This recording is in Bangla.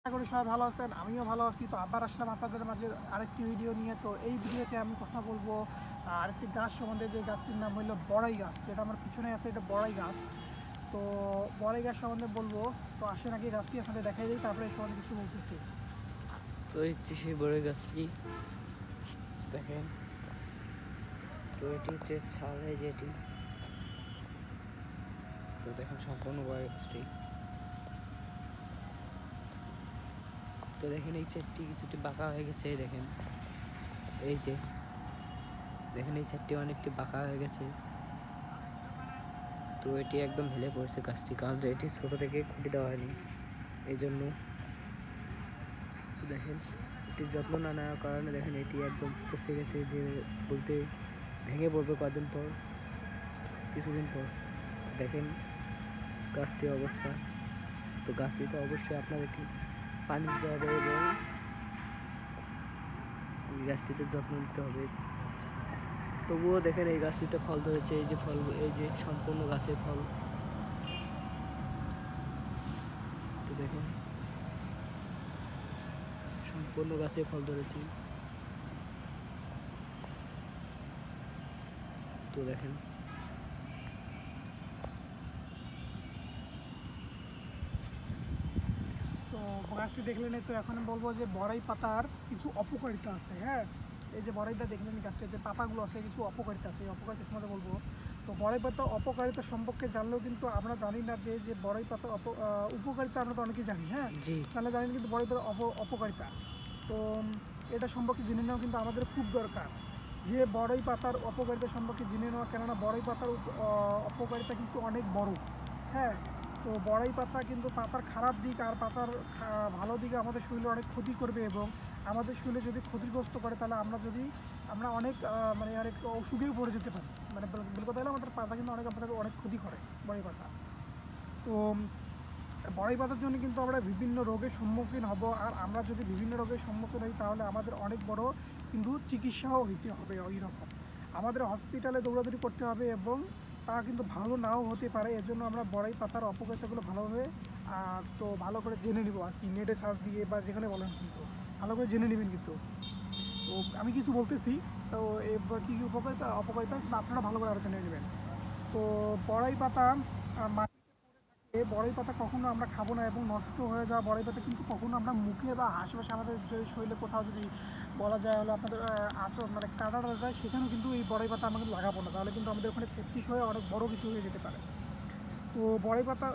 আশা করি সবাই ভালো আছেন, আমিও ভালো আছি। তো আবার আসলাম আপনাদের মাঝে আরেকটি ভিডিও নিয়ে। তো এই ভিডিওতে আমি কথা বলবো আরেকটি গাছ সম্বন্ধে, যে গাছটির নাম হলো বড়াই গাছ। যেটা আমার পিছনে আছে, এটা বড়াই গাছ। তো বড়াই গাছ সম্বন্ধে বলবো। তো আসেন আগে গাছটি আপনাদের দেখাই দিই, তারপরে এই সম্বন্ধে কিছু বলতেছি। তো হচ্ছে সেই বড়ই গাছটি দেখেন। তো এটি হচ্ছে ছালে যেটি, তো দেখেন সম্পূর্ণ বড়ই গাছটি। তো দেখেন এই সেটটি কিছুটি বাঁকা হয়ে গেছে। দেখেন এই যে দেখেন এই সেটটি অনেকটি বাঁকা হয়ে গেছে। তো এটি একদম হেলে পড়েছে গাছটি, কারণ এটি ছোট থেকে খুঁটি দেওয়া হয়নি এই জন্য। তো দেখেন এটি যত্ন না নেওয়ার কারণে দেখেন এটি একদম পচে গেছে, যে বলতে ভেঙে পড়বে কদিন পর, কিছুদিন পর। দেখেন গাছটির অবস্থা। তো গাছটিতে অবশ্যই আপনাদেরকে পানি দিতে হবে এবং এই গাছটিতে যত্ন নিতে হবে। তবুও দেখেন এই গাছটিতে ফল ধরেছে, এই যে ফল, এই যে সম্পূর্ণ গাছের ফল। তো দেখেন সম্পূর্ণ গাছে ফল ধরেছে। তো দেখেন তো গাছটি দেখলেন, তো এখন বলবো যে বড়াই পাতার কিছু অপকারিতা আছে। হ্যাঁ, এই যে বড়াইটা দেখলেন, গাছটির যে পাতাগুলো আছে কিছু অপকারিতা আছে, এই অপকারিতা সম্বন্ধে বলবো। তো বড়াই পাতা অপকারিতা সম্পর্কে জানলেও কিন্তু আমরা জানি না যে যে বড়াই পাতার উপকারিতা আমরা তো অনেকেই জানি। হ্যাঁ, জি তাহলে জানেন কিন্তু বড়াই পাতার অপকারিতা। তো এটা সম্পর্কে জেনে নেওয়া কিন্তু আমাদের খুব দরকার, যে বড়াই পাতার অপকারিতা সম্পর্কে জেনে নেওয়া। কেননা বড়াই পাতার অপকারিতা কিন্তু অনেক বড়। হ্যাঁ, তো বড়াই পাতা কিন্তু পাতার খারাপ দিক আর পাতার ভালো দিকে আমাদের শরীরে অনেক ক্ষতি করবে, এবং আমাদের শরীরে যদি ক্ষতিগ্রস্ত করে তাহলে আমরা অনেক মানে অনেক অসুখেও পড়ে যেতে পারি। মানে বলে কথা হলে আমাদের পাতা কিন্তু আমাদের অনেক ক্ষতি করে বড়াই পাতা। তো বড়াই পাতার জন্য কিন্তু আমরা বিভিন্ন রোগের সম্মুখীন হব, আর আমরা যদি বিভিন্ন রোগের সম্মুখীন হই তাহলে আমাদের অনেক বড় কিন্তু চিকিৎসাও হইতে হবে। ওই রকম আমাদের হসপিটালে দৌড়াদৌড়ি করতে হবে, এবং তা কিন্তু ভালো নাও হতে পারে। এর জন্য আমরা বড়াই পাতার অপকারিতাগুলো ভালোভাবে তো ভালো করে জেনে নিব আর কি, নেটে সার্চ দিয়ে বা যেখানে বলেন, কিন্তু ভালো করে জেনে নেবেন। কিন্তু তো আমি কিছু বলতেছি, তো এবার কী কী উপকারিতা অপকারিতা কিন্তু আপনারা ভালো করে আলোচনা নেবেন। তো বড়াই পাতা বড়াই পাতা কখনো আমরা খাবো না, এবং নষ্ট হয়ে যাওয়া বড়াই পাতা কিন্তু কখনো আমরা মুখে বা আশেপাশে আমাদের যদি শরীরে কোথাও যদি বলা যায় হলো আপনাদের মানে কাটা যায়, সেখানেও কিন্তু এই বড়াই পাতা আমাদের লাগাবো না, তাহলে কিন্তু আমাদের ওখানে সেপটিক হয়ে অনেক বড় কিছু হয়ে যেতে পারে। তো বড়াই পাতা